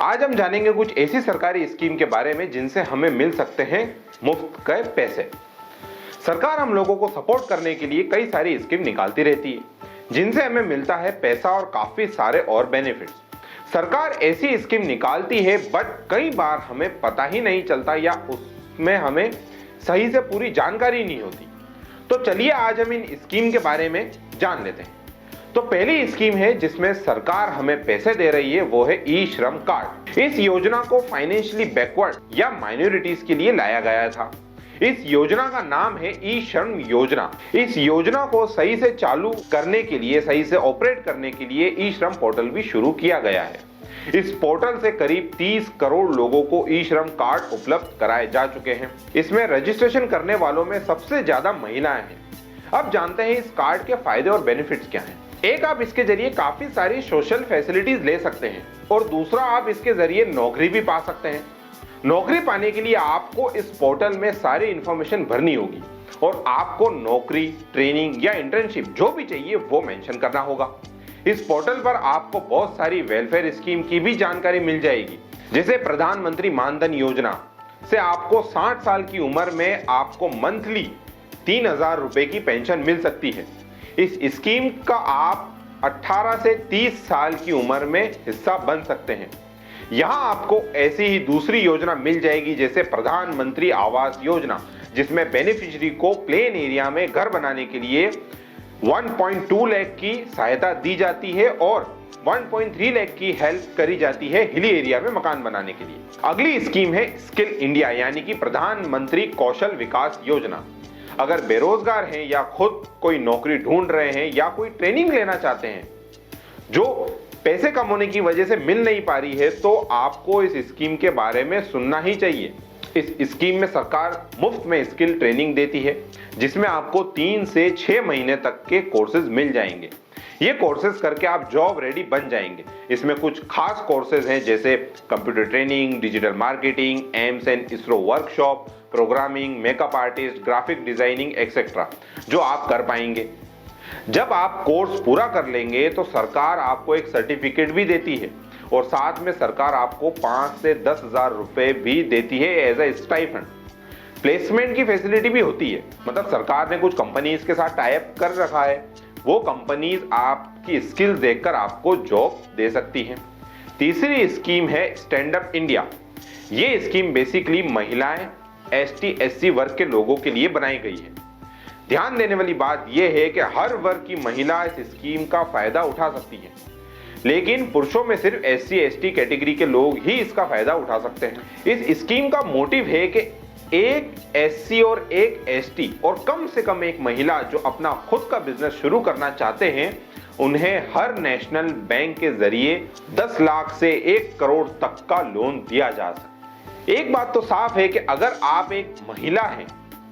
आज हम जानेंगे कुछ ऐसी सरकारी स्कीम के बारे में जिनसे हमें मिल सकते हैं मुफ्त के पैसे। सरकार हम लोगों को सपोर्ट करने के लिए कई सारी स्कीम निकालती रहती है जिनसे हमें मिलता है पैसा और काफी सारे और बेनिफिट्स। सरकार ऐसी स्कीम निकालती है बट कई बार हमें पता ही नहीं चलता या उसमें हमें सही से पूरी जानकारी नहीं होती। तो चलिए आज हम इन स्कीम के बारे में जान लेते हैं। तो पहली स्कीम है जिसमें सरकार हमें पैसे दे रही है, वो है ई श्रम कार्ड। इस योजना को फाइनेंशियली बैकवर्ड या माइनॉरिटीज के लिए लाया गया था। इस योजना का नाम है ई श्रम योजना। इस योजना को सही से चालू करने के लिए, सही से ऑपरेट करने के लिए ई श्रम पोर्टल भी शुरू किया गया है। इस पोर्टल से करीब 30 करोड़ लोगों को ई श्रम कार्ड उपलब्ध कराए जा चुके हैं। इसमें रजिस्ट्रेशन करने वालों में सबसे ज्यादा महिलाएं हैं। अब जानते हैं इस कार्ड के फायदे और बेनिफिट्स क्या हैं। एक, आप इसके जरिए काफी सारी सोशल फैसिलिटीज ले सकते हैं और दूसरा, आप इसके जरिए नौकरी भी पा सकते हैं। नौकरी पाने के लिए आपको इस पोर्टल में सारी इंफॉर्मेशन भरनी होगी और आपको नौकरी, ट्रेनिंग या इंटर्नशिप जो भी चाहिए वो मेंशन करना होगा। इस पोर्टल पर आपको बहुत सारी वेलफेयर स्कीम की भी जानकारी मिल जाएगी, जैसे प्रधानमंत्री मानधन योजना से आपको 60 साल की उम्र में आपको मंथली 3000 रुपए की पेंशन मिल सकती है। इस स्कीम का आप 18 से 30 साल की उम्र में हिस्सा बन सकते हैं। यहां आपको ऐसी ही दूसरी योजना मिल जाएगी जैसे प्रधानमंत्री आवास योजना, जिसमें बेनिफिशियरी को प्लेन एरिया में घर बनाने के लिए 1.2 लाख की सहायता दी जाती है और 1.3 लाख की हेल्प करी जाती है हिली एरिया में मकान बनाने के लिए। अगली स्कीम है स्किल इंडिया, यानी कि प्रधानमंत्री कौशल विकास योजना। अगर बेरोजगार हैं या खुद कोई नौकरी ढूंढ रहे हैं या कोई ट्रेनिंग लेना चाहते हैं जो पैसे कम होने की वजह से मिल नहीं पा रही है, तो आपको इस स्कीम के बारे में सुनना ही चाहिए। इस स्कीम में सरकार मुफ्त में स्किल ट्रेनिंग देती है जिसमें आपको 3 से 6 महीने तक के कोर्सेज मिल जाएंगे। ये कोर्सेज करके आप जॉब रेडी बन जाएंगे। इसमें कुछ खास कोर्सेज हैं जैसे computer training, digital marketing, AIIMS and ISRO workshop, programming, makeup artist, graphic designing etcetera, जो आप कर पाएंगे। जब आप कोर्स पूरा कर लेंगे तो सरकार आपको एक सर्टिफिकेट भी देती है और साथ में सरकार आपको 5 से 10,000 रुपए भी देती है एज ए स्टाइपेंड। प्लेसमेंट की फैसिलिटी भी होती है, मतलब सरकार ने कुछ कंपनीज के साथ टाई अप कर रखा है। वो कंपनीज आपकी स्किल्स देखकर आपको जॉब दे सकती हैं। तीसरी स्कीम है स्टैंड अप इंडिया। ये स्कीम बेसिकली महिलाएं, ST SC वर्ग के लोगों के लिए बनाई गई है। ध्यान देने वाली बात यह है कि हर वर्ग की महिला इस स्कीम का फायदा उठा सकती है, लेकिन पुरुषों में सिर्फ SC ST कैटेगरी के लोग ही इसका फायदा उठा सकते हैं। इस स्कीम का मोटिव है कि एक SC और एक ST और कम से कम एक महिला जो अपना खुद का बिजनेस शुरू करना चाहते हैं, उन्हें हर नेशनल बैंक के जरिए 10 लाख से 1 करोड़ तक का लोन दिया जा सकता है। एक बात तो साफ है कि अगर आप एक महिला हैं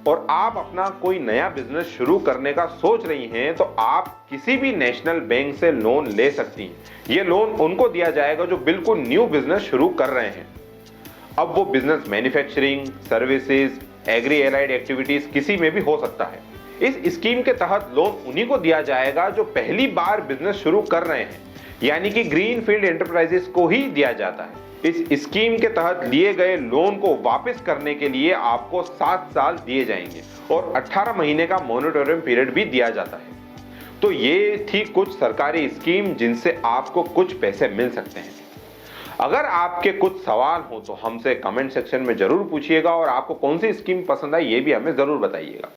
और आप अपना कोई नया बिजनेस शुरू करने का सोच रही हैं, तो आप किसी भी नेशनल बैंक से लोन ले सकती हैं। ये लोन उनको दिया जाएगा जो बिल्कुल न्यू बिजनेस शुरू कर रहे हैं। अब वो business manufacturing, services, agri allied activities किसी में भी हो सकता है। इस स्कीम के तहत लोन उन्हीं को दिया जाएगा जो पहली बार बिजनेस शुरू कर रहे हैं, यानी कि ग्रीन फील्ड एंटरप्राइजेस को ही दिया जाता है। इस स्कीम के तहत लिए गए लोन को वापस करने के लिए आपको 7 साल दिए जाएंगे और 18 महीने का मॉनिटोरियम पीरियड भी दिया जाता है। तो ये थी कुछ सरकारी स्कीम जिनसे आपको कुछ पैसे मिल सकते हैं। अगर आपके कुछ सवाल हो तो हमसे कमेंट सेक्शन में जरूर पूछिएगा और आपको कौन सी स्कीम पसंद आई ये भी हमें जरूर बताइएगा।